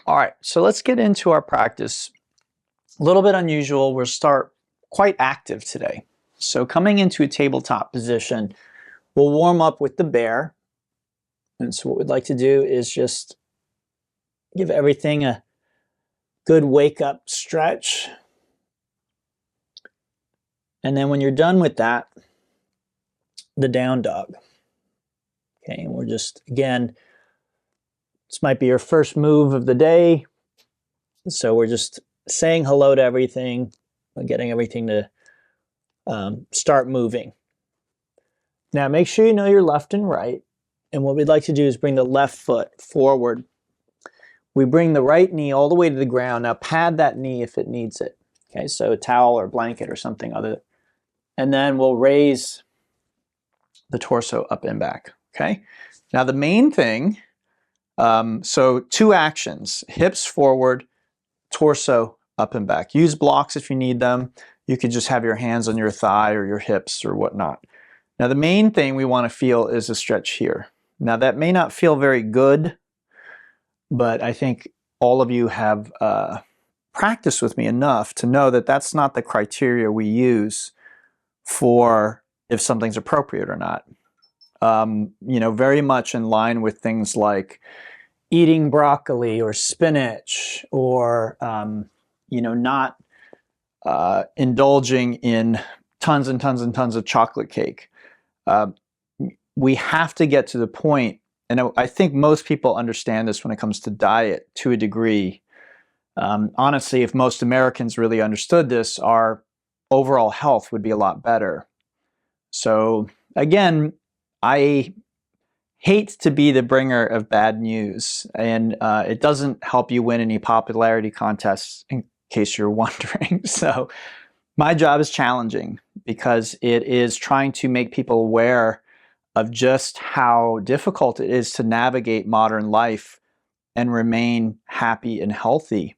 All right, so let's get into our practice. A little bit unusual. We'll start quite active today. So coming into a tabletop position, we'll warm up with the bear. And so what we'd like to do is just give everything a good wake up stretch. And then when you're done with that, the down dog. Okay, and we're just, again, this might be your first move of the day. So we're just saying hello to everything, getting everything to start moving. Now make sure you know your left and right. And what we'd like to do is bring the left foot forward. We bring the right knee all the way to the ground. Now pad that knee if it needs it. Okay, so a towel or blanket or something other. And then we'll raise the torso up and back. Okay, now the main thing, so two actions: hips forward, torso up and back. Use blocks if you need them. You could just have your hands on your thigh or your hips or whatnot. Now the main thing we want to feel is a stretch here. Now that may not feel very good, but I think all of you have practiced with me enough to know that that's not the criteria we use for if something's appropriate or not. You know, very much in line with things like eating broccoli or spinach, or you know, not indulging in tons and tons and tons of chocolate cake. We have to get to the point, and I think most people understand this when it comes to diet to a degree. Honestly, if most Americans really understood this, our overall health would be a lot better. So again, I hate to be the bringer of bad news, and it doesn't help you win any popularity contests, in case you're wondering. So my job is challenging because it is trying to make people aware of just how difficult it is to navigate modern life and remain happy and healthy.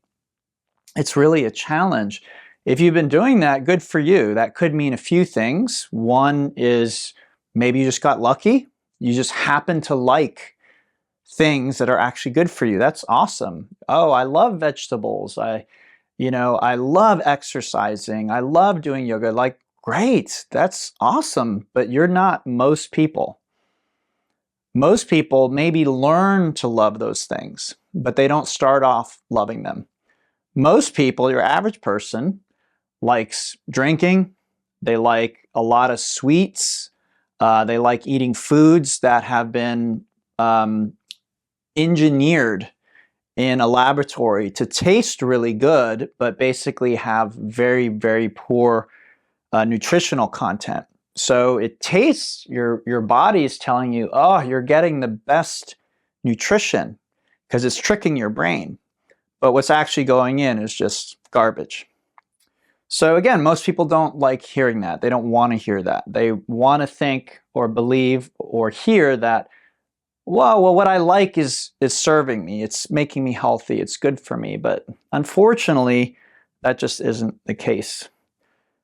It's really a challenge. If you've been doing that, good for you. That could mean a few things. One is maybe you just got lucky. You just happen to like things that are actually good for you. That's awesome. Oh, I love vegetables. I love exercising. I love doing yoga. Like, great. That's awesome. But you're not most people. Most people maybe learn to love those things, but they don't start off loving them. Most people, your average person, likes drinking. They like a lot of sweets. They like eating foods that have been engineered in a laboratory to taste really good, but basically have very, very poor nutritional content. So it tastes, your body is telling you, oh, you're getting the best nutrition because it's tricking your brain. But what's actually going in is just garbage. So again, most people don't like hearing that. They don't want to hear that. They want to think or believe or hear that, well, what I like is serving me. It's making me healthy. It's good for me. But unfortunately, that just isn't the case.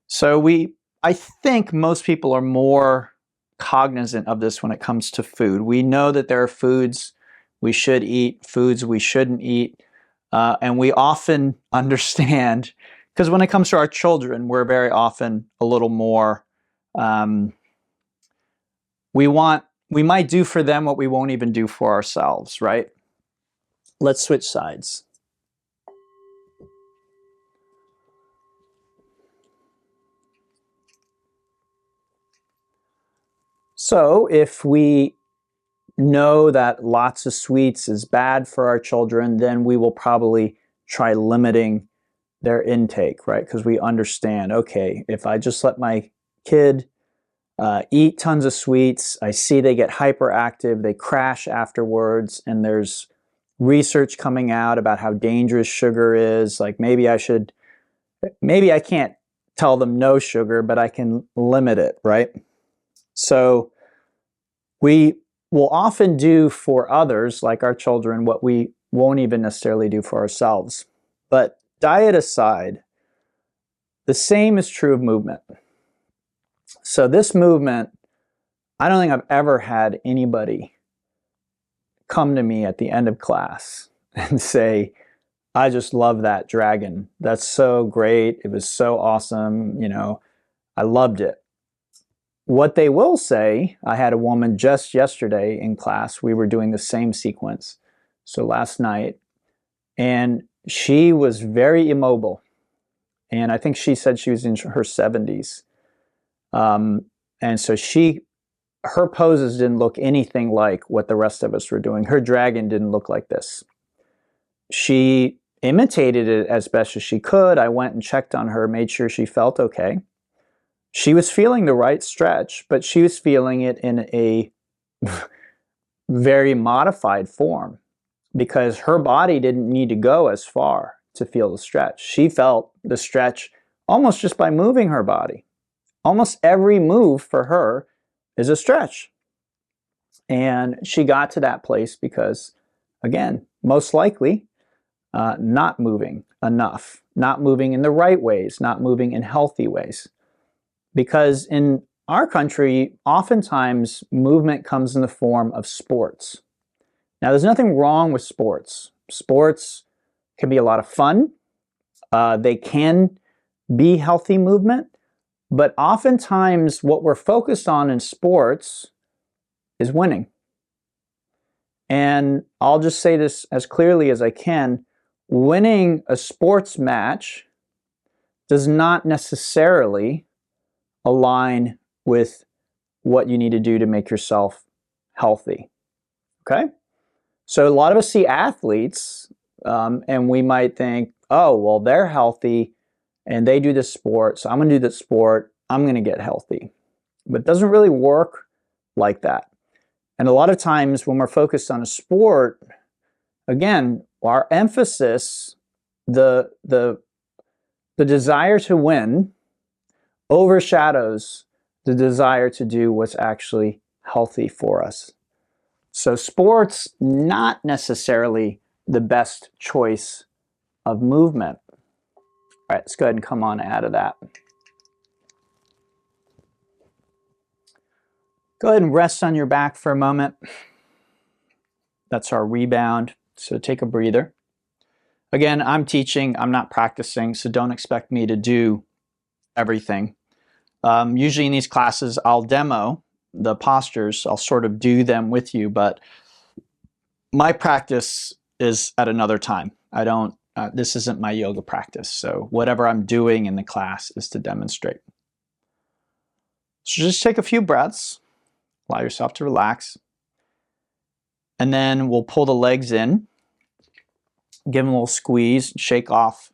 So I think most people are more cognizant of this when it comes to food. We know that there are foods we should eat, foods we shouldn't eat. And we often understand, because when it comes to our children, we're very often a little more, we might do for them what we won't even do for ourselves, right? Let's switch sides. So if we know that lots of sweets is bad for our children, then we will probably try limiting their intake, right? Because we understand, okay, if I just let my kid eat tons of sweets, I see they get hyperactive, they crash afterwards, and there's research coming out about how dangerous sugar is. Like maybe I can't tell them no sugar, but I can limit it, right? So we will often do for others, like our children, what we won't even necessarily do for ourselves. But diet aside, the same is true of movement. So this movement, I don't think I've ever had anybody come to me at the end of class and say, I just love that dragon. That's so great. It was so awesome. You know, I loved it. What they will say, I had a woman just yesterday in class, we were doing the same sequence. So last night, and she was very immobile. And I think she said she was in her 70s. And so her poses didn't look anything like what the rest of us were doing. Her dragon didn't look like this. She imitated it as best as she could. I went and checked on her, made sure she felt okay. She was feeling the right stretch, but she was feeling it in a very modified form because her body didn't need to go as far to feel the stretch. She felt the stretch almost just by moving her body. Almost every move for her is a stretch. And she got to that place because, again, most likely, not moving enough, not moving in the right ways, not moving in healthy ways. Because in our country, oftentimes movement comes in the form of sports. Now, there's nothing wrong with sports. Sports can be a lot of fun. They can be healthy movement. But oftentimes, what we're focused on in sports is winning. And I'll just say this as clearly as I can. Winning a sports match does not necessarily align with what you need to do to make yourself healthy. Okay? So a lot of us see athletes and we might think, oh, well, they're healthy and they do this sport, so I'm going to do this sport, I'm going to get healthy. But it doesn't really work like that. And a lot of times when we're focused on a sport, again, our emphasis, the desire to win overshadows the desire to do what's actually healthy for us. So sports, not necessarily the best choice of movement. All right, let's go ahead and come on out of that. Go ahead and rest on your back for a moment. That's our rebound. So take a breather. Again, I'm teaching, I'm not practicing, so don't expect me to do everything. Usually in these classes, I'll demo the postures. I'll sort of do them with you, but my practice is at another time. I don't, this isn't my yoga practice. So whatever I'm doing in the class is to demonstrate. So just take a few breaths, allow yourself to relax. And then we'll pull the legs in, give them a little squeeze, shake off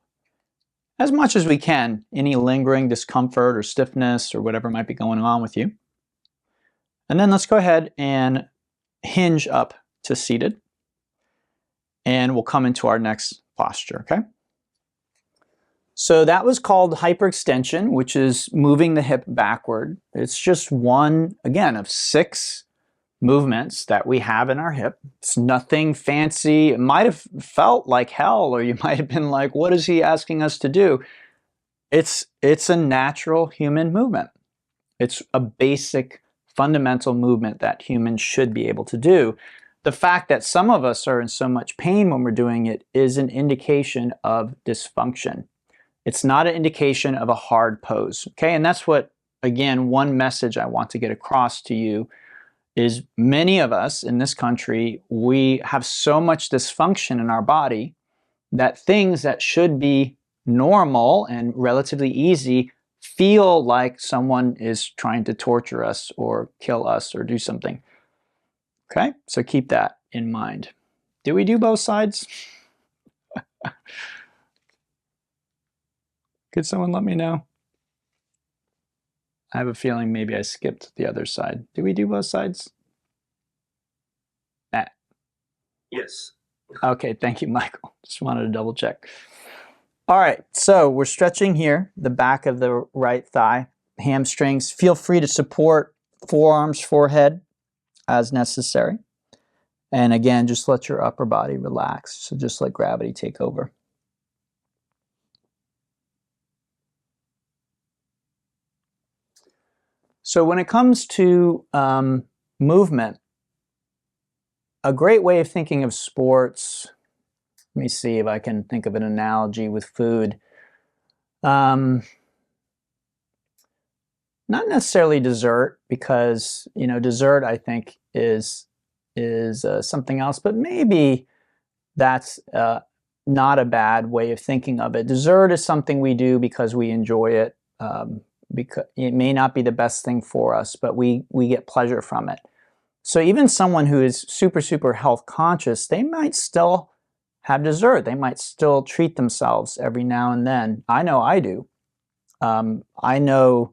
as much as we can any lingering discomfort or stiffness or whatever might be going on with you. And then let's go ahead and hinge up to seated. And we'll come into our next posture, okay? So that was called hyperextension, which is moving the hip backward. It's just one, again, of 6 movements that we have in our hip. It's nothing fancy. It might have felt like hell, or you might have been like, what is he asking us to do? It's a natural human movement. It's a basic, fundamental movement that humans should be able to do. The fact that some of us are in so much pain when we're doing it is an indication of dysfunction. It's not an indication of a hard pose, okay? And that's what, again, one message I want to get across to you is many of us in this country, we have so much dysfunction in our body that things that should be normal and relatively easy feel like someone is trying to torture us or kill us or do something. Okay, so keep that in mind. Did we do both sides? Could someone let me know? I have a feeling maybe I skipped the other side. Did we do both sides? Matt? Yes. Okay, thank you, Michael. Just wanted to double check. All right, so we're stretching here, the back of the right thigh, hamstrings. Feel free to support forearms, forehead as necessary. And again, just let your upper body relax. So just let gravity take over. So when it comes to movement, a great way of thinking of sports, Let me see if I can think of an analogy with food. Not necessarily dessert, because dessert I think is something else, but maybe that's not a bad way of thinking of it. Dessert is something we do because we enjoy it. Because it may not be the best thing for us, but we get pleasure from it. So even someone who is super health conscious, they might still have dessert. They might still treat themselves every now and then. I know I do. I know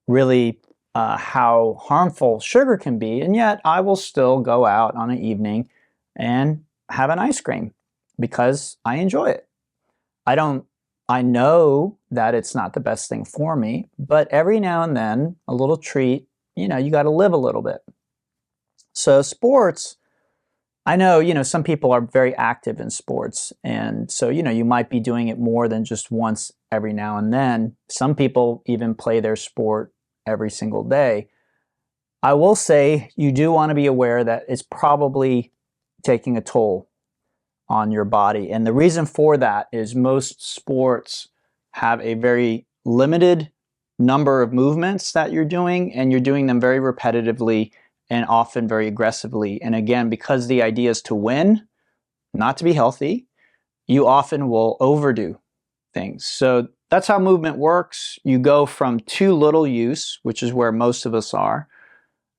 really how harmful sugar can be, and yet I will still go out on an evening and have an ice cream because I enjoy it. I know that it's not the best thing for me, but every now and then a little treat, you got to live a little bit. So sports, I know, some people are very active in sports, and so, you might be doing it more than just once every now and then. Some people even play their sport every single day. I will say you do want to be aware that it's probably taking a toll on your body. And the reason for that is most sports have a very limited number of movements that you're doing, and you're doing them very repetitively and often very aggressively. And again, because the idea is to win, not to be healthy, you often will overdo things. So that's how movement works. You go from too little use, which is where most of us are,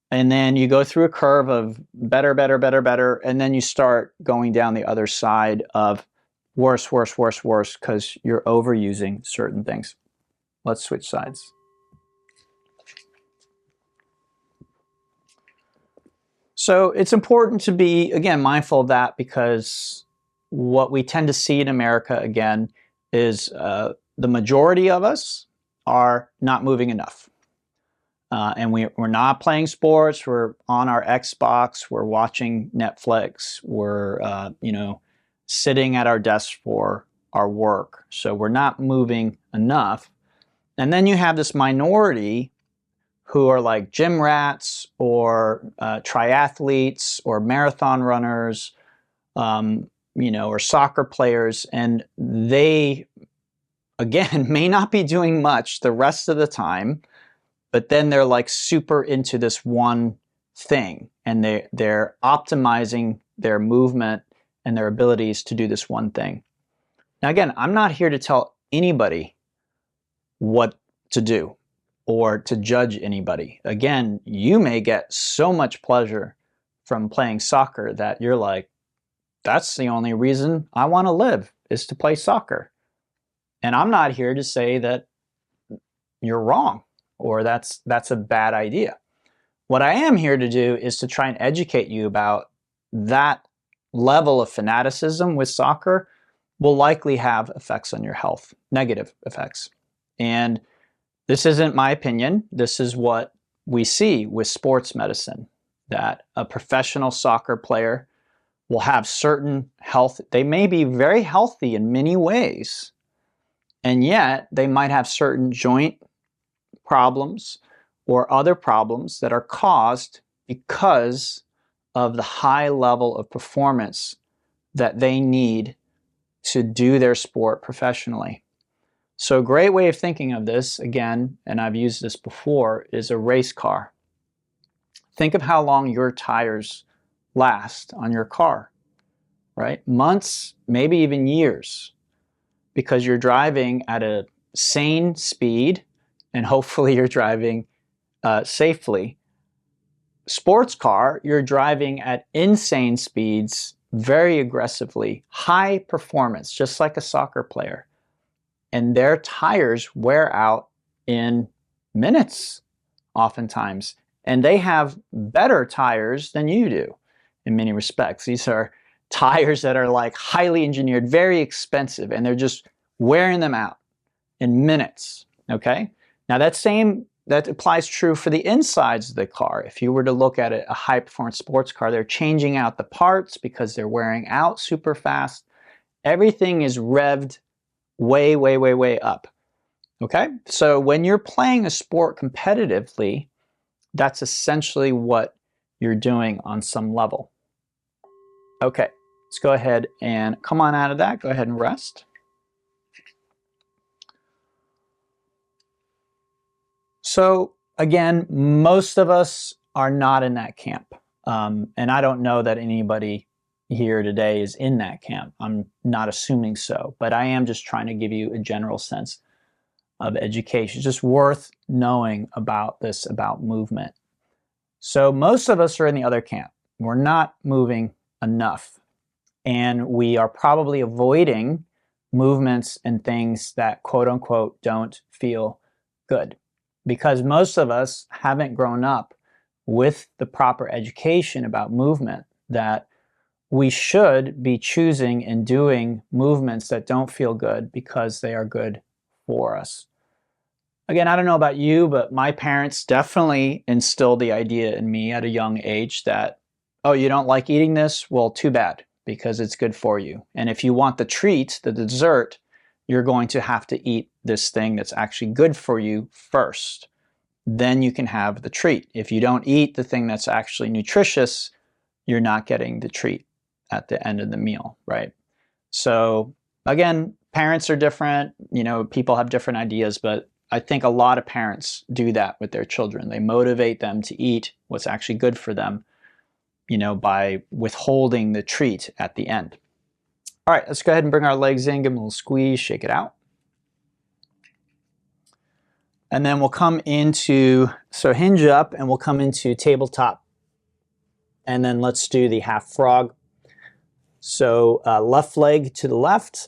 and then you go through a curve of better, and then you start going down the other side of worse, because you're overusing certain things. Let's switch sides. So it's important to be, again, mindful of that, because what we tend to see in America, again, is the majority of us are not moving enough. And we're not playing sports, we're on our Xbox, we're watching Netflix, we're sitting at our desk for our work. So we're not moving enough. And then you have this minority who are like gym rats or triathletes or marathon runners, or soccer players, and they, again, may not be doing much the rest of the time, but then they're like super into this one thing, and they're optimizing their movement and their abilities to do this one thing. Now, again, I'm not here to tell anybody what to do or to judge anybody. Again, you may get so much pleasure from playing soccer that you're like, that's the only reason I want to live, is to play soccer. And I'm not here to say that you're wrong or that's a bad idea. What I am here to do is to try and educate you about that level of fanaticism with soccer will likely have effects on your health, negative effects. And this isn't my opinion. This is what we see with sports medicine, that a professional soccer player will have certain health. They may be very healthy in many ways, and yet they might have certain joint problems or other problems that are caused because of the high level of performance that they need to do their sport professionally. So a great way of thinking of this, again, and I've used this before, is a race car. Think of how long your tires last on your car, right? Months, maybe even years, because you're driving at a sane speed, and hopefully you're driving safely. Sports car, you're driving at insane speeds, very aggressively, high performance, just like a soccer player. And their tires wear out in minutes, oftentimes. And they have better tires than you do in many respects. These are tires that are like highly engineered, very expensive, and they're just wearing them out in minutes, okay? Now that applies true for the insides of the car. If you were to look at a high-performance sports car, they're changing out the parts because they're wearing out super fast. Everything is revved way up, okay? So when you're playing a sport competitively, that's essentially what you're doing on some level. Okay, let's go ahead and come on out of that. Go ahead and rest. So again, most of us are not in that camp. And I don't know that anybody here today is in that camp. I'm not assuming so, but I am just trying to give you a general sense of education. It's just worth knowing about this, about movement. So most of us are in the other camp. We're not moving enough. And we are probably avoiding movements and things that quote unquote don't feel good. Because most of us haven't grown up with the proper education about movement, that we should be choosing and doing movements that don't feel good because they are good for us. Again, I don't know about you, but my parents definitely instilled the idea in me at a young age that, oh, you don't like eating this? Well, too bad, because it's good for you. And if you want the treat, the dessert, you're going to have to eat this thing that's actually good for you first. Then you can have the treat. If you don't eat the thing that's actually nutritious, you're not getting the treat at the end of the meal, right? So again, parents are different, you know, people have different ideas, but I think a lot of parents do that with their children. They motivate them to eat what's actually good for them, you know, by withholding the treat at the end. All right, let's go ahead and bring our legs in, give them a little squeeze, shake it out. And then we'll come into, so hinge up and we'll come into tabletop. And then let's do the half frog. So left leg to the left.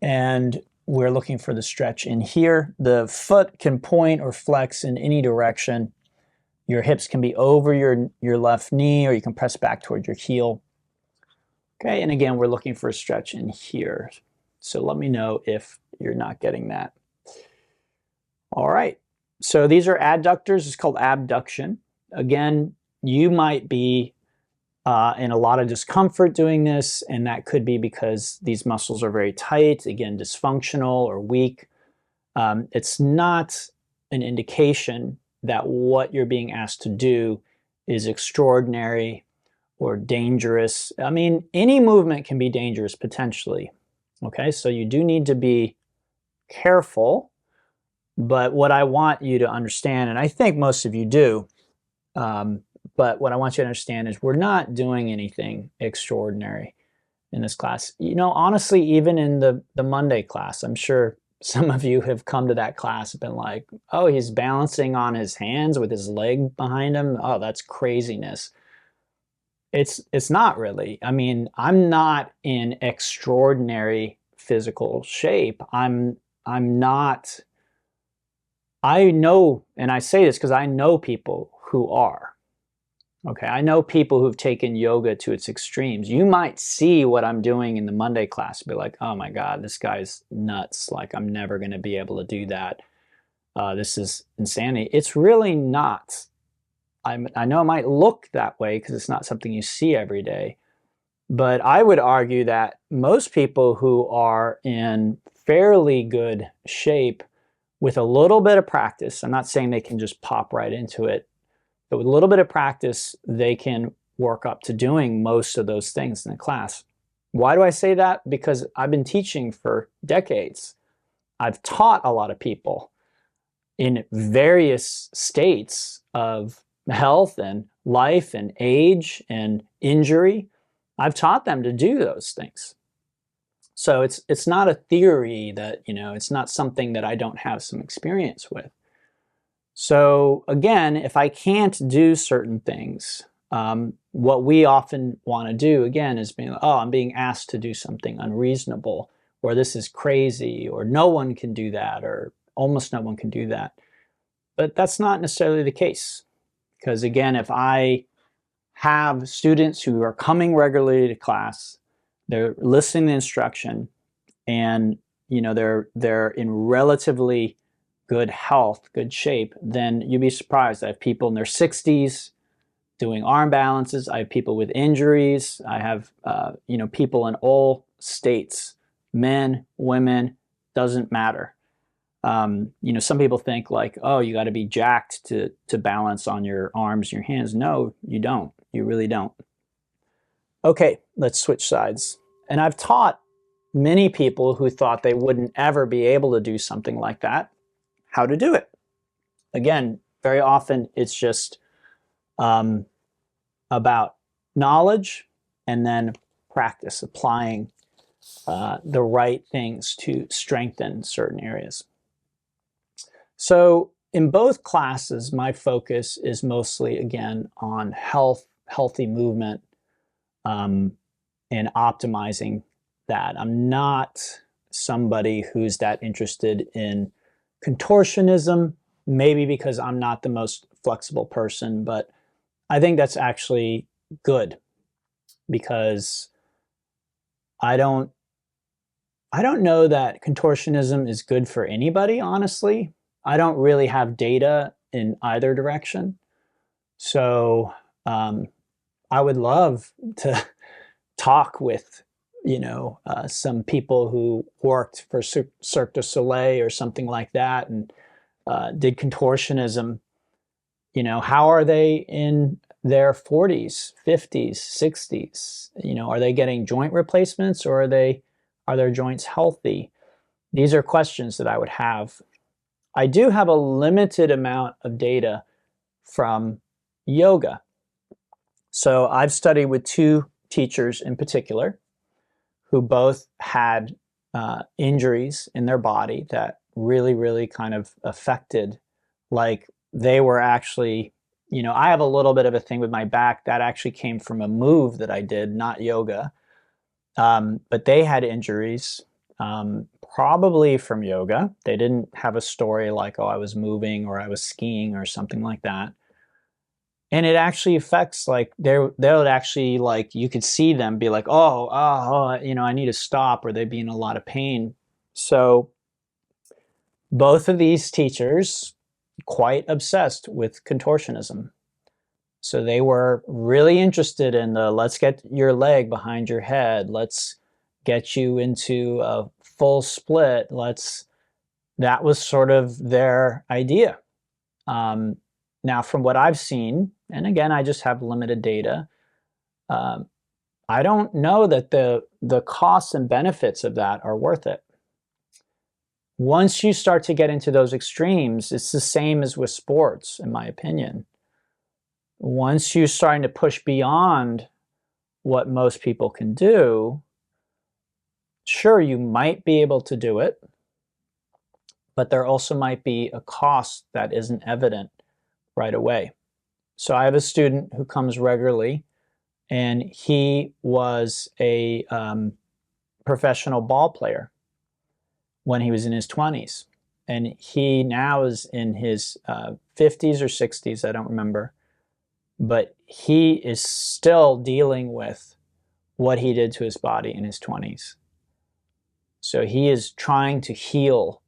And we're looking for the stretch in here. The foot can point or flex in any direction. Your hips can be over your left knee, or you can press back toward your heel. Okay, and again, we're looking for a stretch in here. So let me know if you're not getting that. All right, so these are adductors. It's called abduction. Again, you might be in a lot of discomfort doing this, and that could be because these muscles are very tight, again, dysfunctional or weak. It's not an indication that what you're being asked to do is extraordinary or dangerous. I mean, any movement can be dangerous potentially. Okay, so you do need to be careful, but what I want you to understand, and I think most of you do, but what I want you to understand is we're not doing anything extraordinary in this class. You know, honestly, even in the Monday class, I'm sure some of you have come to that class and been like, oh, he's balancing on his hands with his leg behind him. Oh, that's craziness. It's not really. I mean, I'm not in extraordinary physical shape. I'm not. I know, and I say this because I know people who are. Okay, I know people who've taken yoga to its extremes. You might see what I'm doing in the Monday class and be like, oh my God, this guy's nuts. Like, I'm never going to be able to do that. This is insanity. It's really not. I know it might look that way because it's not something you see every day. But I would argue that most people who are in fairly good shape with a little bit of practice, I'm not saying they can just pop right into it, but with a little bit of practice, they can work up to doing most of those things in the class. Why do I say that? Because I've been teaching for decades. I've taught a lot of people in various states of health and life and age and injury. I've taught them to do those things. So it's not a theory that, you know, it's not something that I don't have some experience with. So again, if I can't do certain things, what we often want to do, again, is being, oh, I'm being asked to do something unreasonable, or this is crazy, or no one can do that, or almost no one can do that. But that's not necessarily the case. Because again, if I have students who are coming regularly to class, they're listening to instruction, and you know they're in relatively good health, good shape, then you'd be surprised. I have people in their 60s doing arm balances. I have people with injuries. I have you know, people in all states, men, women, doesn't matter. You know, some people think like, oh, you got to be jacked to balance on your arms and your hands. No, you don't. You really don't. Okay, let's switch sides. And I've taught many people who thought they wouldn't ever be able to do something like that how to do it. Again, very often it's just about knowledge and then practice, applying the right things to strengthen certain areas. So in both classes, my focus is mostly, again, on health, healthy movement, and optimizing that. I'm not somebody who's that interested in contortionism, maybe because I'm not the most flexible person, but I think that's actually good, because I don't know that contortionism is good for anybody, honestly. I don't really have data in either direction. So I would love to talk with, some people who worked for Cirque du Soleil or something like that and did contortionism. How are they in their 40s, 50s, 60s? Are they getting joint replacements, or are their joints healthy? These are questions that I would have. I do have a limited amount of data from yoga. So I've studied with two teachers in particular who both had injuries in their body that really, really kind of affected, like they were actually, I have a little bit of a thing with my back that actually came from a move that I did, not yoga. But they had injuries, probably from yoga. They didn't have a story like, oh, I was moving or I was skiing or something like that. And it actually affects, like, they would actually, like, you could see them be like, oh, I need to stop, or they'd be in a lot of pain. So both of these teachers, quite obsessed with contortionism. So they were really interested in let's get your leg behind your head. Let's get you into a full split. That was sort of their idea. Now, from what I've seen, and again, I just have limited data, I don't know that the costs and benefits of that are worth it. Once you start to get into those extremes, it's the same as with sports, in my opinion. Once you're starting to push beyond what most people can do, sure, you might be able to do it, but there also might be a cost that isn't evident right away. So I have a student who comes regularly, and he was a professional ball player when he was in his 20s. And he now is in his 50s or 60s, I don't remember. But he is still dealing with what he did to his body in his 20s. So he is trying to heal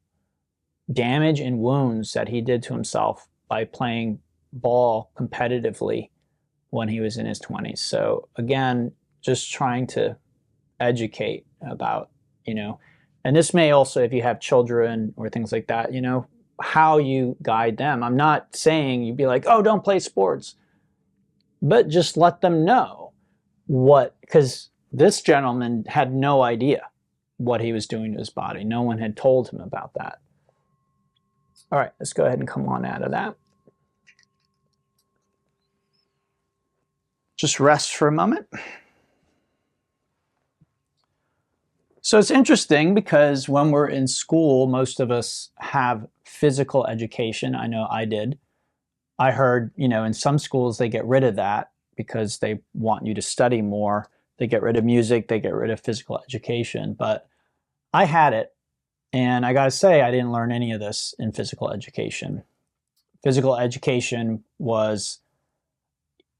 damage and wounds that he did to himself by playing ball competitively when he was in his 20s. So again, just trying to educate about, and this may also, if you have children or things like that, how you guide them. I'm not saying you'd be like, oh, don't play sports, but just let them know because this gentleman had no idea what he was doing to his body. No one had told him about that. All right, let's go ahead and come on out of that. Just rest for a moment. So it's interesting because when we're in school, most of us have physical education. I know I did. I heard, in some schools they get rid of that because they want you to study more. They get rid of music, they get rid of physical education. But I had it, and I gotta say, I didn't learn any of this in physical education. Physical education was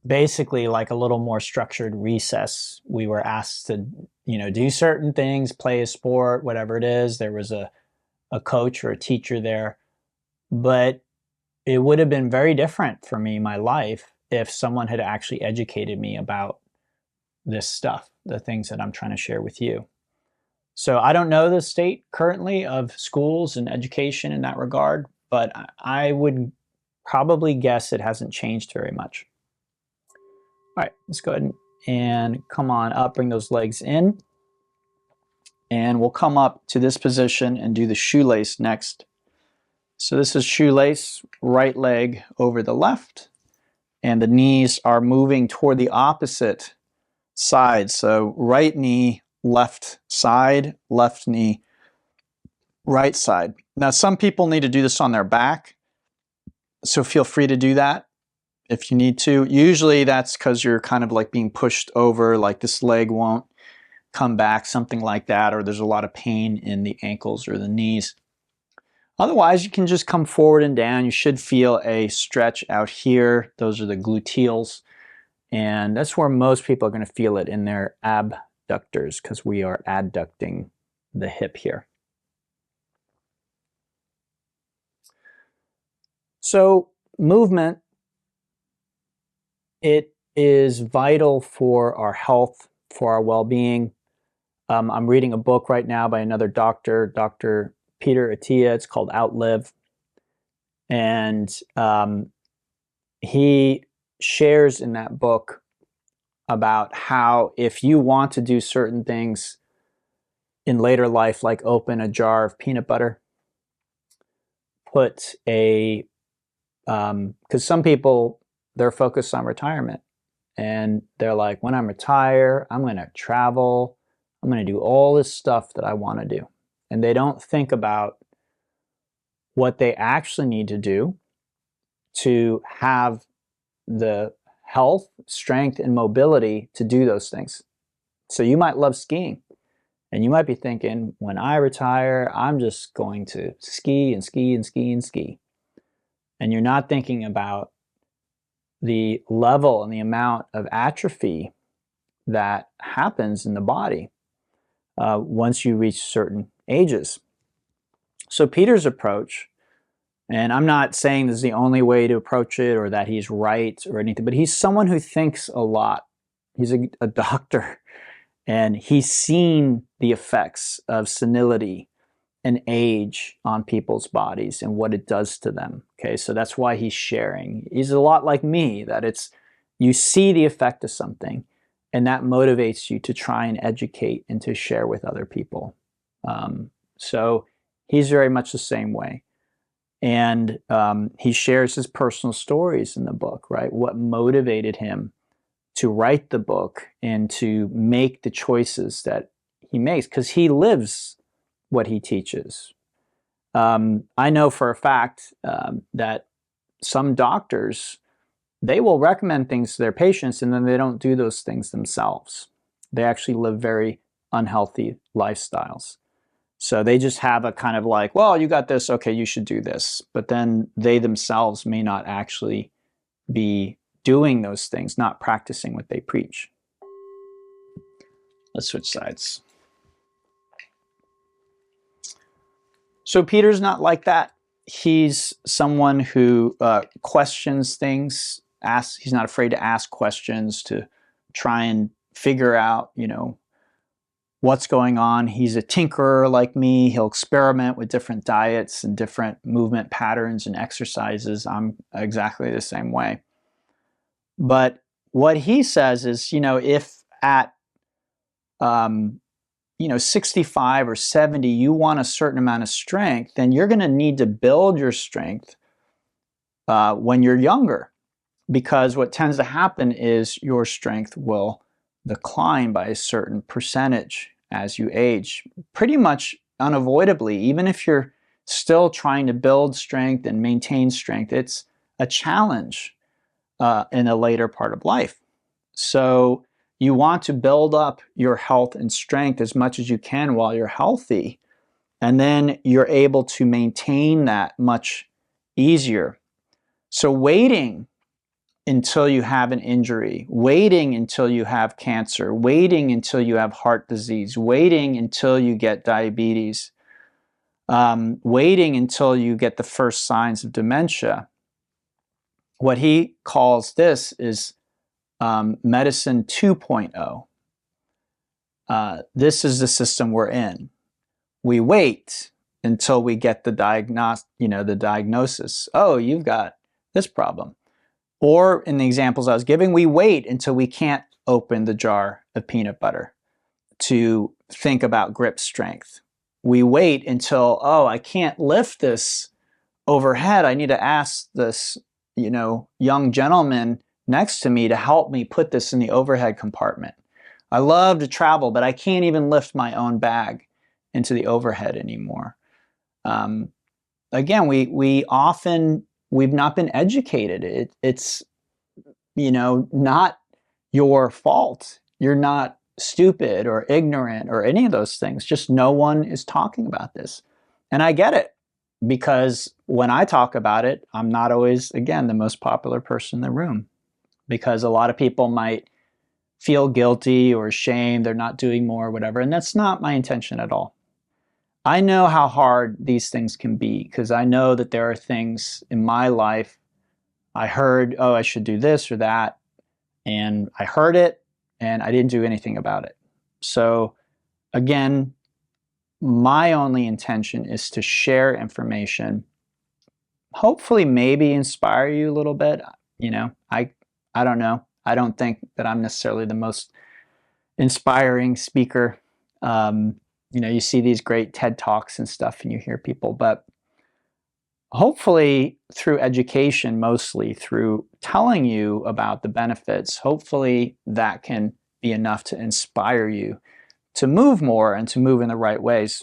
basically like a little more structured recess. We were asked to, do certain things, play a sport, whatever it is. There was a coach or a teacher there. But it would have been very different for me, my life, if someone had actually educated me about this stuff, the things that I'm trying to share with you. So I don't know the state currently of schools and education in that regard, but I would probably guess it hasn't changed very much. All right, let's go ahead and and come on up, bring those legs in. And we'll come up to this position and do the shoelace next. So this is shoelace, right leg over the left, and the knees are moving toward the opposite side. So right knee, left side, left knee, right side. Now some people need to do this on their back, so feel free to do that if you need to. Usually that's because you're kind of like being pushed over, like this leg won't come back, something like that, or there's a lot of pain in the ankles or the knees. Otherwise, you can just come forward and down. You should feel a stretch out here. Those are the gluteals, and that's where most people are going to feel it in their abductors, because we are adducting the hip here. So movement, it is vital for our health, for our well-being. I'm reading a book right now by another doctor, Dr. Peter Attia. It's called Outlive. And he shares in that book about how if you want to do certain things in later life, like open a jar of peanut butter, put a, because some people, they're focused on retirement. And they're like, when I'm retired, I'm going to travel. I'm going to do all this stuff that I want to do. And they don't think about what they actually need to do to have the health, strength, and mobility to do those things. So you might love skiing, and you might be thinking, when I retire, I'm just going to ski and ski and ski and ski. And you're not thinking about the level and the amount of atrophy that happens in the body once you reach certain ages. So Peter's approach, and I'm not saying this is the only way to approach it or that he's right or anything, but he's someone who thinks a lot. He's a doctor, and he's seen the effects of senility and age on people's bodies and what it does to them. Okay, so that's why he's sharing. He's a lot like me, that it's, you see the effect of something, and that motivates you to try and educate and to share with other people. So he's very much the same way. And he shares his personal stories in the book, right? What motivated him to write the book and to make the choices that he makes, because he lives what he teaches. I know for a fact that some doctors, they will recommend things to their patients and then they don't do those things themselves. They actually live very unhealthy lifestyles. So they just have a kind of like, well, you got this, okay, you should do this. But then they themselves may not actually be doing those things, not practicing what they preach. Let's switch sides. So Peter's not like that. He's someone who questions things, he's not afraid to ask questions, to try and figure out, what's going on. He's a tinkerer like me. He'll experiment with different diets and different movement patterns and exercises. I'm exactly the same way. But what he says is, if at 65 or 70, you want a certain amount of strength, then you're going to need to build your strength when you're younger, because what tends to happen is your strength will decline by a certain percentage as you age, pretty much unavoidably. Even if you're still trying to build strength and maintain strength, it's a challenge in a later part of life. So you want to build up your health and strength as much as you can while you're healthy, and then you're able to maintain that much easier. So waiting until you have an injury, waiting until you have cancer, waiting until you have heart disease, waiting until you get diabetes, waiting until you get the first signs of dementia, what he calls this is medicine 2.0. This is the system we're in. We wait until we get the diagnosis. Oh, you've got this problem. Or in the examples I was giving, we wait until we can't open the jar of peanut butter to think about grip strength. We wait until, oh, I can't lift this overhead. I need to ask this, young gentleman next to me to help me put this in the overhead compartment. I love to travel, but I can't even lift my own bag into the overhead anymore. Again, we've not been educated. It's not your fault. You're not stupid or ignorant or any of those things. Just no one is talking about this. And I get it, because when I talk about it, I'm not always, again, the most popular person in the room, because a lot of people might feel guilty or ashamed they're not doing more or whatever. And that's not my intention at all. I know how hard these things can be, because I know that there are things in my life I heard, oh, I should do this or that, and I heard it and I didn't do anything about it. So again, my only intention is to share information, hopefully maybe inspire you a little bit. I don't know. I don't think that I'm necessarily the most inspiring speaker. You see these great TED Talks and stuff and you hear people, but hopefully through education, mostly through telling you about the benefits, hopefully that can be enough to inspire you to move more and to move in the right ways.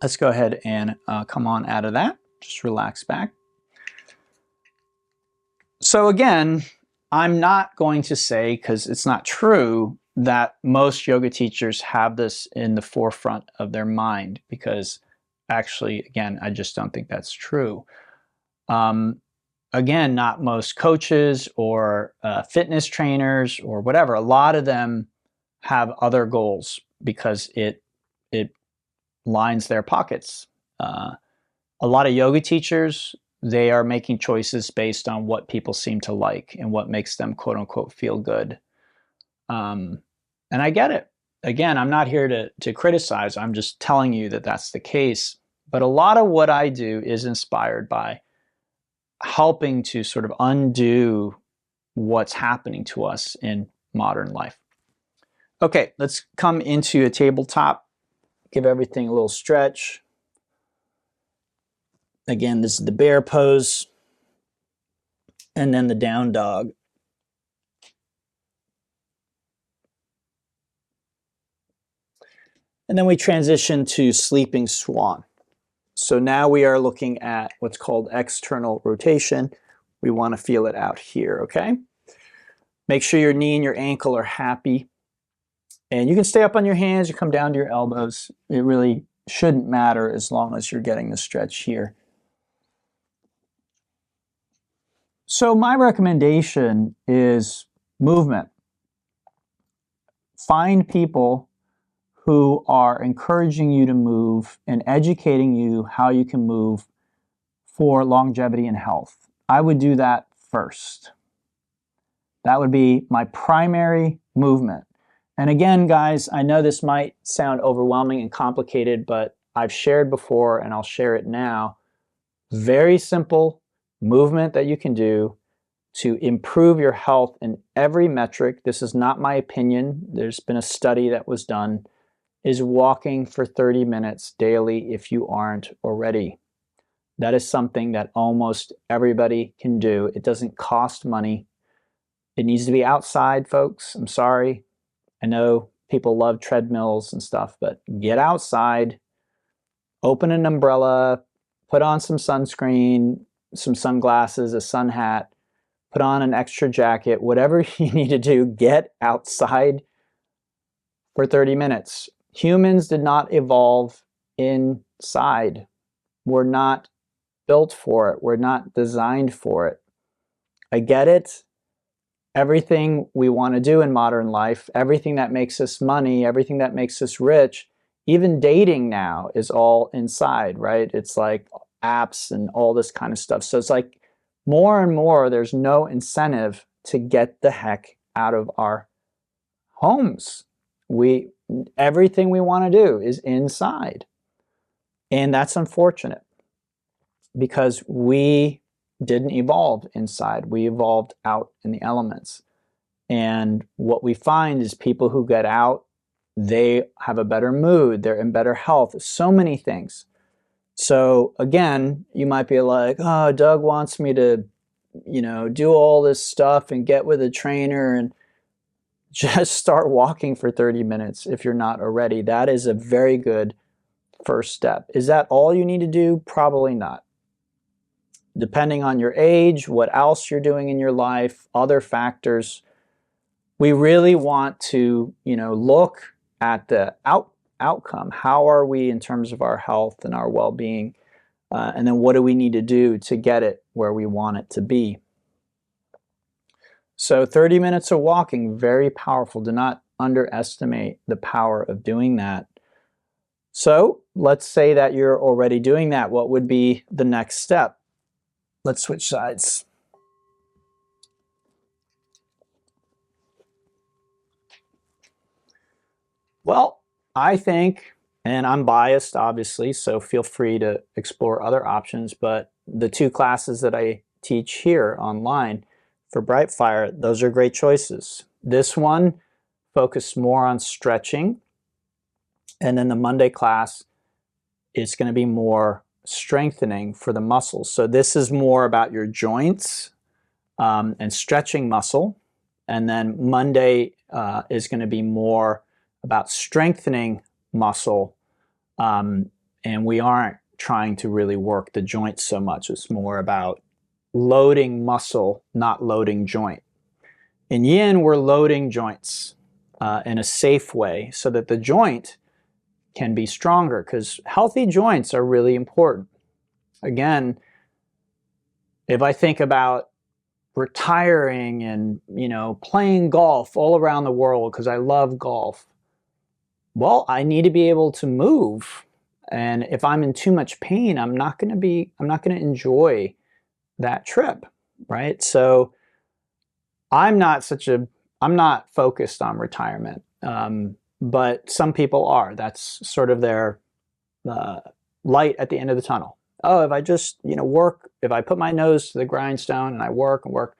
Let's go ahead and come on out of that. Just relax back. So again, I'm not going to say, because it's not true, that most yoga teachers have this in the forefront of their mind, because actually, again, I just don't think that's true. Again, not most coaches or fitness trainers or whatever. A lot of them have other goals because it lines their pockets. A lot of yoga teachers, they are making choices based on what people seem to like and what makes them, quote unquote, feel good. And I get it. Again, I'm not here to criticize. I'm just telling you that that's the case. But a lot of what I do is inspired by helping to sort of undo what's happening to us in modern life. Okay, let's come into a tabletop. Give everything a little stretch. Again, this is the bear pose, and then the down dog. And then we transition to sleeping swan. So now we are looking at what's called external rotation. We want to feel it out here, okay? Make sure your knee and your ankle are happy. And you can stay up on your hands, you come down to your elbows. It really shouldn't matter as long as you're getting the stretch here. So my recommendation is movement. Find people who are encouraging you to move and educating you how you can move for longevity and health. I would do that first. That would be my primary movement. And again, guys, I know this might sound overwhelming and complicated, but I've shared before and I'll share it now. Very simple movement that you can do to improve your health in every metric. This is not my opinion. There's been a study that was done, is walking for 30 minutes daily if you aren't already. That is something that almost everybody can do. It doesn't cost money. It needs to be outside, folks. I'm sorry. I know people love treadmills and stuff, but get outside, open an umbrella, put on some sunscreen, some sunglasses, a sun hat, put on an extra jacket, whatever you need to do, get outside for 30 minutes. Humans did not evolve inside. We're not built for it. We're not designed for it. I get it. Everything we want to do in modern life, everything that makes us money, everything that makes us rich, even dating now is all inside, right? It's like apps and all this kind of stuff. So it's like more and more, there's no incentive to get the heck out of our homes. Everything we want to do is inside. And that's unfortunate because we didn't evolve inside. We evolved out in the elements. And what we find is people who get out, they have a better mood, they're in better health, so many things. So again, you might be like, oh, Doug wants me to, do all this stuff and get with a trainer and just start walking for 30 minutes if you're not already. That is a very good first step. Is that all you need to do? Probably not. Depending on your age, what else you're doing in your life, other factors, we really want to, look at the outcome. How are we in terms of our health and our well-being? And then what do we need to do to get it where we want it to be? So 30 minutes of walking, very powerful. Do not underestimate the power of doing that. So let's say that you're already doing that. What would be the next step? Let's switch sides. Well, I think, and I'm biased obviously, so feel free to explore other options, but the 2 classes that I teach here online for Brightfire, those are great choices. This one focused more on stretching, and then the Monday class is going to be more strengthening for the muscles. So this is more about your joints and stretching muscle, and then Monday is going to be more about strengthening muscle, and we aren't trying to really work the joints so much. It's more about loading muscle, not loading joint. In yin, we're loading joints in a safe way so that the joint can be stronger, because healthy joints are really important. Again, if I think about retiring and playing golf all around the world because I love golf, well, I need to be able to move. And if I'm in too much pain, I'm not going to enjoy that trip, right? So I'm not focused on retirement, but some people are. That's sort of their light at the end of the tunnel. Oh, if I just work, if I put my nose to the grindstone and I work and work.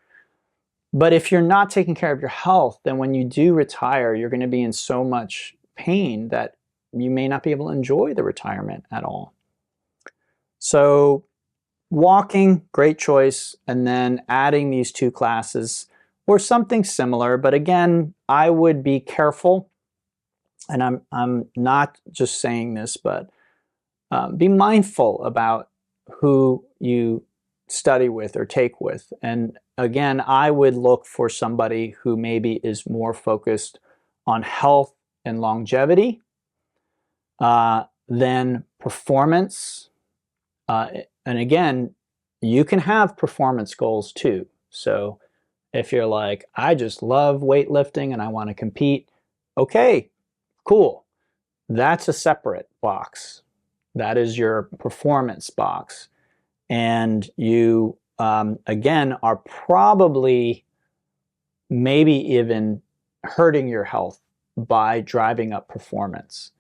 But if you're not taking care of your health, then when you do retire, you're going to be in so much pain that you may not be able to enjoy the retirement at all. So walking, great choice, and then adding these 2 classes or something similar. But again, I would be careful, and I'm not just saying this, but be mindful about who you study with or take with. And again, I would look for somebody who maybe is more focused on health and longevity than performance. And again, you can have performance goals too. So if you're like, I just love weightlifting and I want to compete, okay, cool. That's a separate box. That is your performance box. And you, again, are probably maybe even hurting your health by driving up performance.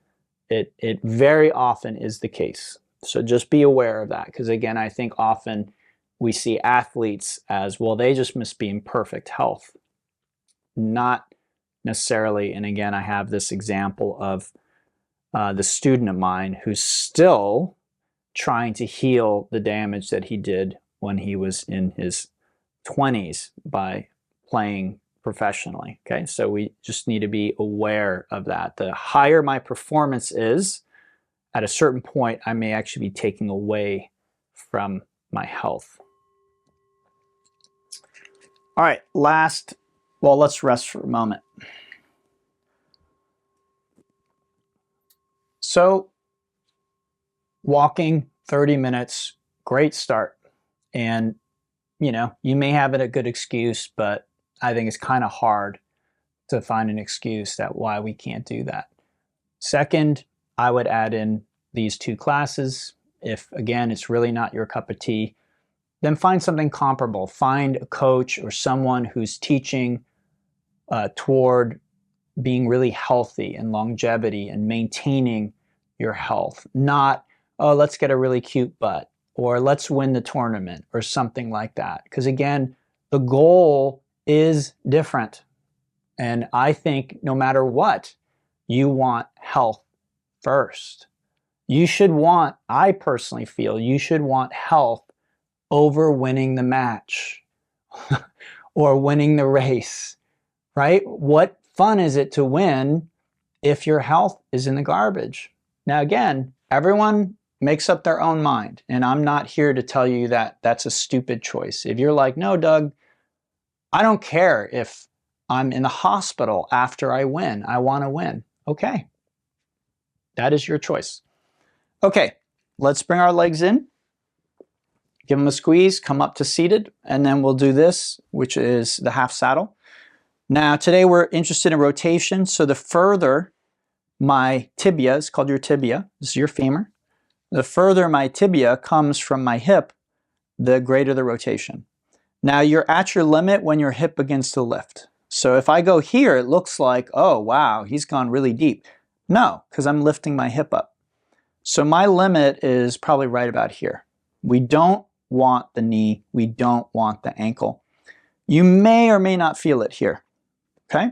It very often is the case. So just be aware of that, because again, I think often we see athletes as, well, they just must be in perfect health. Not necessarily. And again, I have this example of the student of mine who's still trying to heal the damage that he did when he was in his 20s by playing professionally. Okay, so we just need to be aware of that. The higher my performance is, at a certain point, I may actually be taking away from my health. All right, let's rest for a moment. So, walking 30 minutes, great start. And, you may have a good excuse, but I think it's kind of hard to find an excuse that why we can't do that. Second, I would add in these 2 classes. If, again, it's really not your cup of tea, then find something comparable. Find a coach or someone who's teaching toward being really healthy and longevity and maintaining your health. Not, oh, let's get a really cute butt, or let's win the tournament, or something like that. Because again, the goal is different. And I think no matter what, you want health first. You should want, I personally feel, you should want health over winning the match or winning the race, right? What fun is it to win if your health is in the garbage? Now, again, everyone makes up their own mind, and I'm not here to tell you that that's a stupid choice. If you're like, no, Doug, I don't care if I'm in the hospital after I win, I want to win. Okay, that is your choice. Okay, let's bring our legs in, give them a squeeze, come up to seated, and then we'll do this, which is the half saddle. Now, today we're interested in rotation, so the further my tibia, it's called your tibia, this is your femur, the further my tibia comes from my hip, the greater the rotation. Now, you're at your limit when your hip begins to lift. So if I go here, it looks like, oh, wow, he's gone really deep. No, because I'm lifting my hip up. So my limit is probably right about here. We don't want the knee. We don't want the ankle. You may or may not feel it here, okay?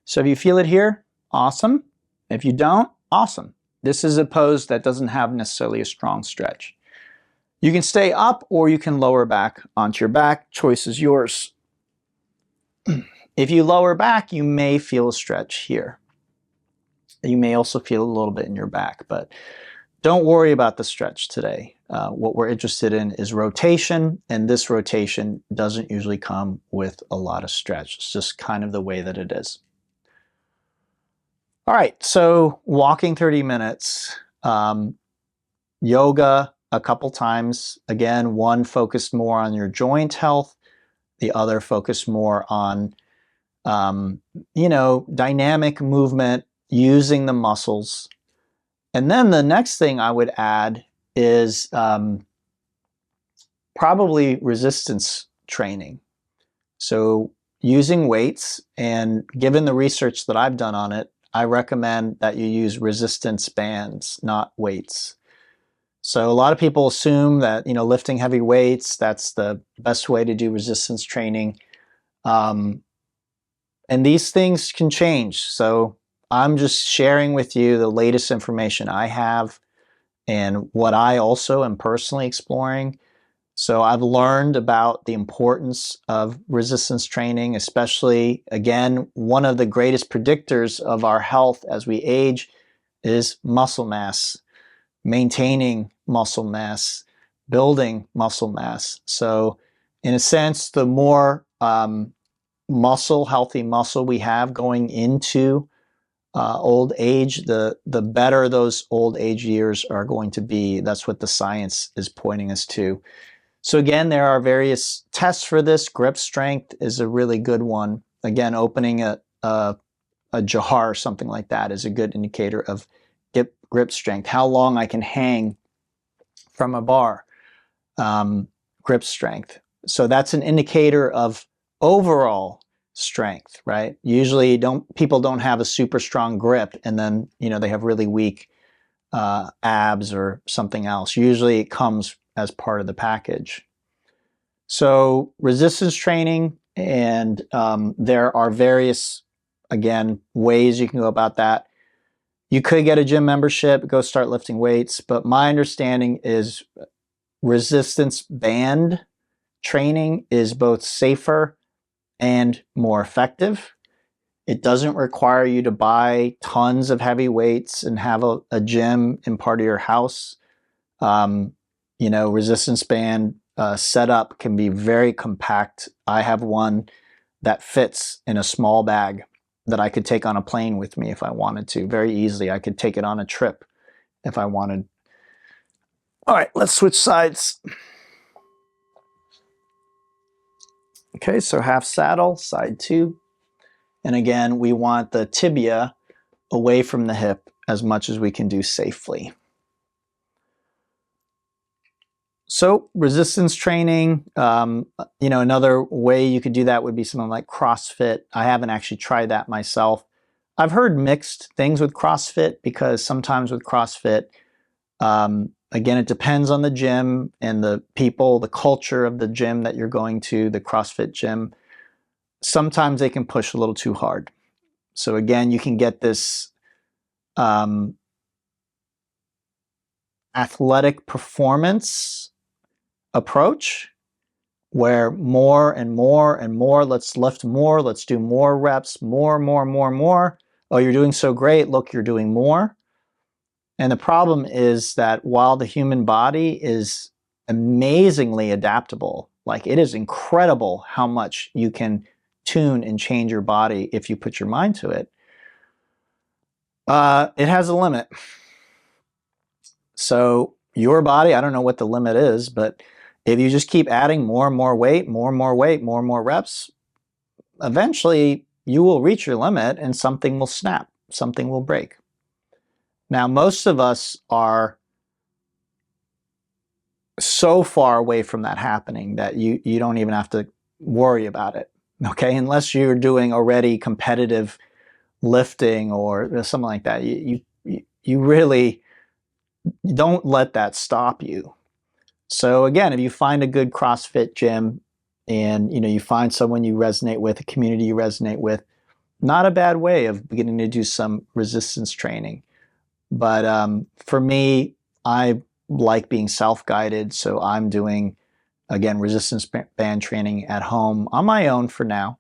So if you feel it here, awesome. If you don't, awesome. This is a pose that doesn't have necessarily a strong stretch. You can stay up or you can lower back onto your back. Choice is yours. If you lower back, you may feel a stretch here. You may also feel a little bit in your back, but don't worry about the stretch today. What we're interested in is rotation, and this rotation doesn't usually come with a lot of stretch. It's just kind of the way that it is. All right, so walking 30 minutes, yoga a couple times. Again, one focused more on your joint health, the other focused more on, dynamic movement, using the muscles. And then the next thing I would add is probably resistance training. So using weights, and given the research that I've done on it, I recommend that you use resistance bands, not weights. So a lot of people assume that, lifting heavy weights, that's the best way to do resistance training. And these things can change. So I'm just sharing with you the latest information I have and what I also am personally exploring. So I've learned about the importance of resistance training, especially, again, one of the greatest predictors of our health as we age is muscle mass, maintaining muscle mass, building muscle mass. So in a sense, the more healthy muscle we have going into old age, the better those old age years are going to be. That's what the science is pointing us to. So again, there are various tests for this. Grip strength is a really good one. Again, opening a jar or something like that is a good indicator of grip strength. How long I can hang from a bar, grip strength. So that's an indicator of overall strength, right? Usually people don't have a super strong grip and then, they have really weak abs or something else. Usually it comes as part of the package. So resistance training, and there are various, again, ways you can go about that. You could get a gym membership, go start lifting weights, but my understanding is resistance band training is both safer and more effective. It doesn't require you to buy tons of heavy weights and have a gym in part of your house. Resistance band setup can be very compact. I have one that fits in a small bag that I could take on a plane with me if I wanted to. Very easily. I could take it on a trip if I wanted. All right, let's switch sides. Okay, so half saddle, side 2. And again, we want the tibia away from the hip as much as we can do safely. So resistance training, another way you could do that would be something like CrossFit. I haven't actually tried that myself. I've heard mixed things with CrossFit because sometimes with CrossFit, again, it depends on the gym and the people, the culture of the gym that you're going to, the CrossFit gym. Sometimes they can push a little too hard. So again, you can get this athletic performance approach where more and more and more, let's lift more, let's do more reps, more. Oh, you're doing so great, look, you're doing more. And the problem is that while the human body is amazingly adaptable, like it is incredible how much you can tune and change your body if you put your mind to it, it has a limit. So your body, I don't know what the limit is, but if you just keep adding more and more weight, more and more reps, eventually you will reach your limit and something will snap, something will break. Now, most of us are so far away from that happening that you don't even have to worry about it, okay? Unless you're doing already competitive lifting or something like that. You really don't let that stop you. So again, if you find a good CrossFit gym and you find someone you resonate with, a community you resonate with, not a bad way of beginning to do some resistance training. But for me, I like being self-guided, so I'm doing, again, resistance band training at home on my own for now,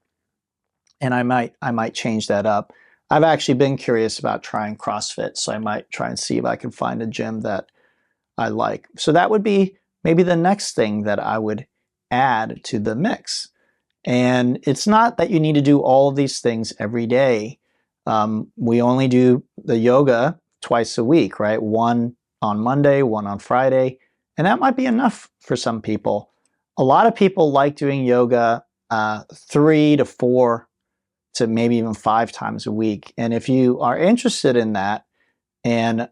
and I might change that up. I've actually been curious about trying CrossFit, so I might try and see if I can find a gym that I like. So that would be maybe the next thing that I would add to the mix. And it's not that you need to do all of these things every day. We only do the yoga twice a week, right? One on Monday, one on Friday, and that might be enough for some people. A lot of people like doing yoga 3 to 4 to maybe even 5 times a week. And if you are interested in that, and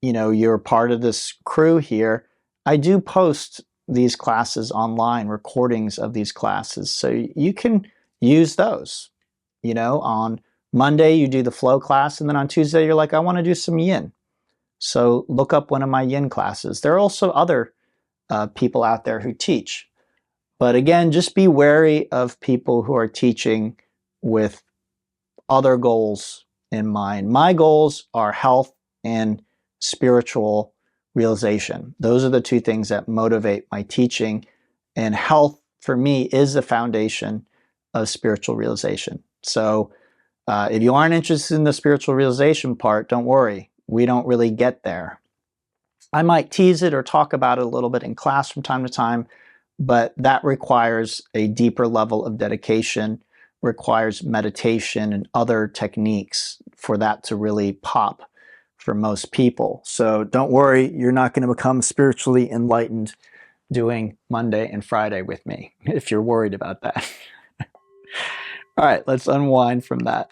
you're part of this crew here, I do post these classes online, recordings of these classes, so you can use those. On Monday you do the flow class, and then on Tuesday you're like, I want to do some yin. So look up one of my yin classes. There are also other people out there who teach. But again, just be wary of people who are teaching with other goals in mind. My goals are health and spiritual realization. Those are the two things that motivate my teaching. And health, for me, is the foundation of spiritual realization. So if you aren't interested in the spiritual realization part, don't worry. We don't really get there. I might tease it or talk about it a little bit in class from time to time, but that requires a deeper level of dedication, requires meditation and other techniques for that to really pop for most people. So don't worry, you're not going to become spiritually enlightened doing Monday and Friday with me if you're worried about that. All right, let's unwind from that.